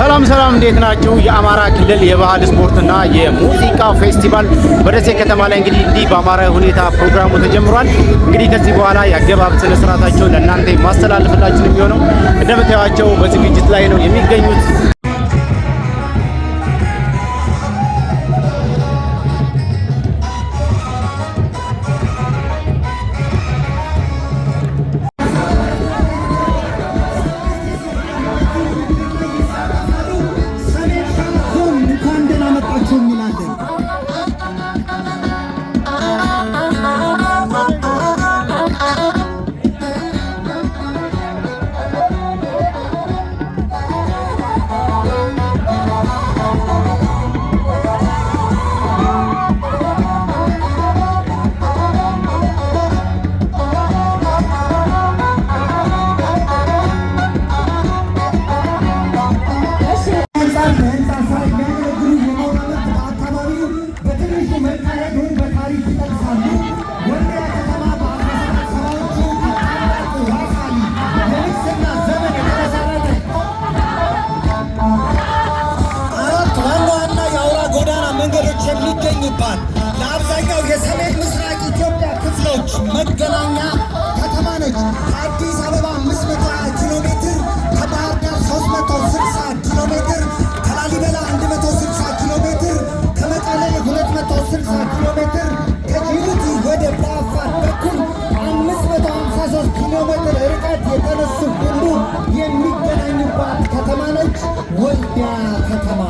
ሰላም ሰላም፣ እንዴት ናችሁ? የአማራ ክልል የባህል ስፖርትና የሙዚቃ ፌስቲቫል በደሴ ከተማ ላይ እንግዲህ እንዲህ በአማራ ሁኔታ ፕሮግራሙ ተጀምሯል። እንግዲህ ከዚህ በኋላ የአገባብ ስነ ስርዓታቸውን ለእናንተ ማስተላለፍላችሁ የሚሆነው እንደምታዩቸው በዝግጅት ላይ ነው የሚገኙት። ለአብዛኛው የሰሜን ምስራቅ ኢትዮጵያ ክፍሎች መገናኛ ከተማ ነች። ከአዲስ አበባ 520 ኪሎ ሜትር፣ ከባህር ዳር 360 ኪሎ ሜትር፣ ከላሊበላ 160 ኪሎ ሜትር፣ ከመቀሌ 260 ኪሎ ሜትር፣ ከጅቡቲ ወደ በአፋር በኩል 553 ኪሎ ሜትር ርቀት የተነሱ ሁሉ የሚገናኙባት ከተማ ነች ወልዲያ ከተማ።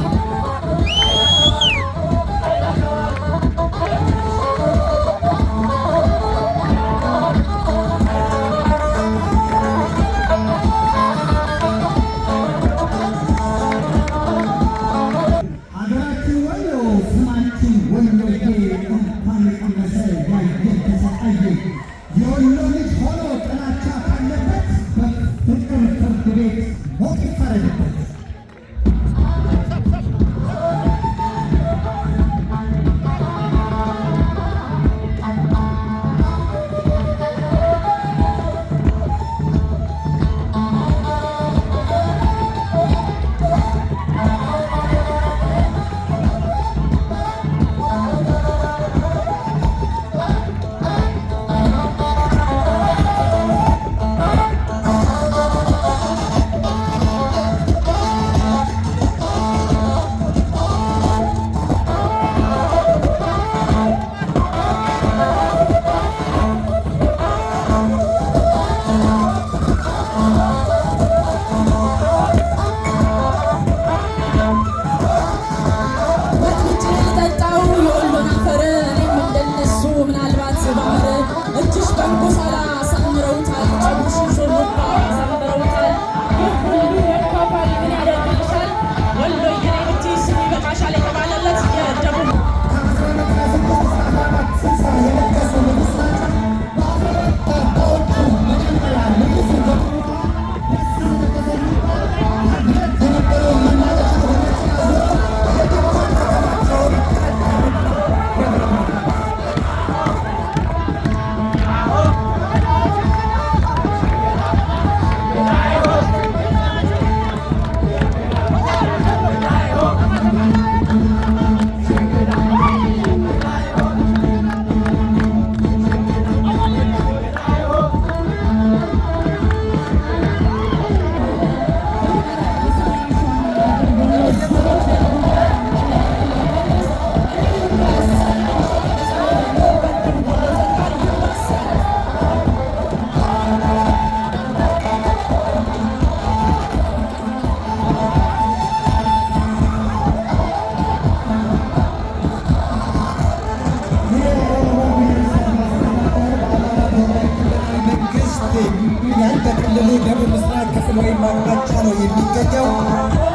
በክልሉ ደቡብ ምስራቅ ክፍል ወይም አቅጣጫ ነው የሚገኘው።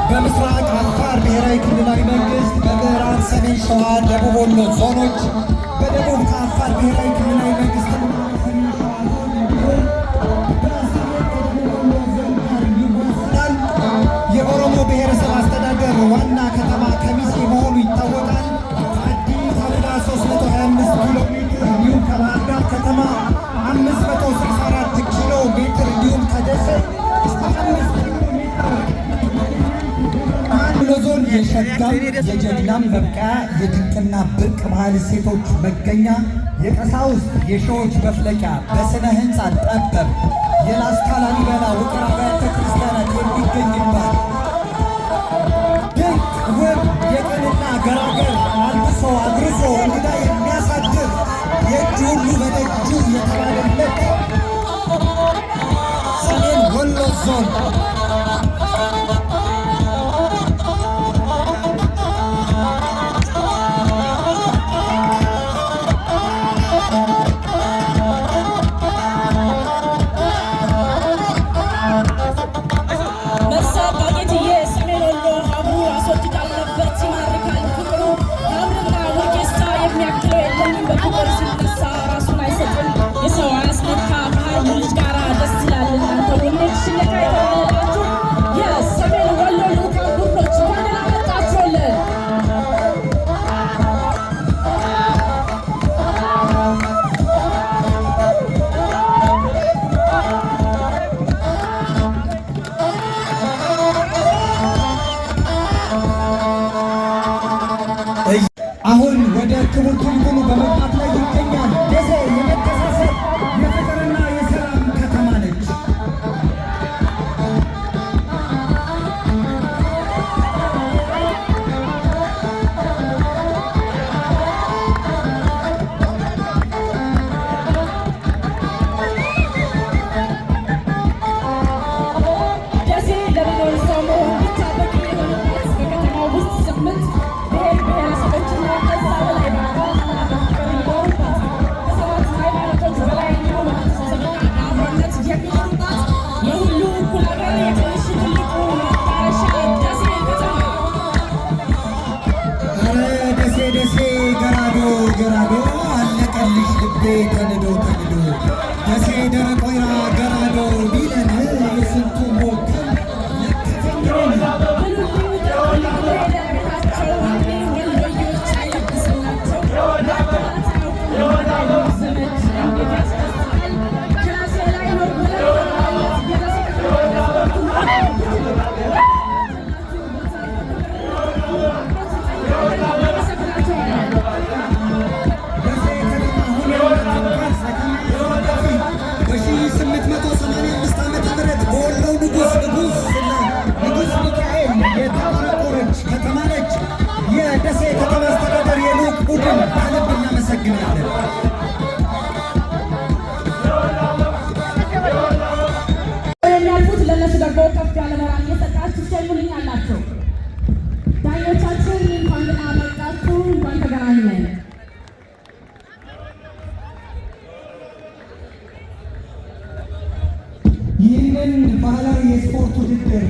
በምስራቅ አፋር ብሔራዊ ክልላዊ መንግስት፣ በምዕራብ ሰሜን ሸዋ፣ ደቡብ ወሎ ዞኖች፣ በደቡብ ከአፋር ብሔራዊ ክልላዊ መንግስት የኦሮሞ ብሔረሰብ አስተዳደር ዋና ከተማ ከሚሴ መሆኑ ይታወቃል። ከአዲስ አበባ 325 ኪሎ ሜትር እንዲሁም ከባህር ዳር ከተማ 564 ኪሎ ሜትር እንዲሁም ከደሴ እስከ 5 ኪሎ ሜትር የሸጋም የጀግናም መብቃያ የድንቅና ብርቅ ባህል እሴቶች መገኛ የቀሳውስት የሺዎች መፍለቂያ በስነ ህንፃ ጠበብ የላስታ ላሊበላ ውቅር አብያተ ክርስቲያናት የሚገኝባት ድንቅ ውብ የቀንና ገራገር አልብሶ አድርሶ እንግዳ የሚያሳድር የእጅ ሁሉ በደጁ የተባለለት ሰሜን ወሎ ዞን አሁን ወደ ክቡር ትርጉሙ በመምጣት ላይ ይገኛል። ደሴ የመተሳሰብ የፍቅርና የሰላም ከተማ ነች። ደሴ ለመኖር ሰው መሆን ብቻ በቂ የሆነበት በከተማው ውስጥ 8 ብሔር ብሔረሰቦችና ከዛ በላይ በአብሮነትና በፍቅር የሚኖሩባት ከ7 ሃይማኖቶች በላይ እንዲሁም በመተሳሰብና በአብሮነት የሚኖሩባት የሁሉ እኩል ሀገር የትንሽ ትልቁ መዳረሻ ደሴ ከተማ። ኧረ ደሴ ደሴ ገራዶ ገራዶ አለቀልሽ ልቤ ተንዶ ተንዶ ደሴ ደረቅ ወይራ ገራዶ ቢለን የስንቱ ሞክር በ1885 ዓመተ ምህረት በወሎው ንጉሥ ሚካኤል የተቆረቆረች ከተማ ነች። የደሴ ከተማ አስተዳደር የልዑክ ቡድን ከልብ እናመሰግናለን። የሚያልፉት ለእነሱ ደግሞ ከፍ ያለ ሞራል እየሰጣችሁ ትሸኙልኛላችሁ። ዳኞቻችን እንኳን ደህና መጣችሁ፣ እንኳን ተገናኘን። ይህንን ባህላዊ የስፖርት ውድድር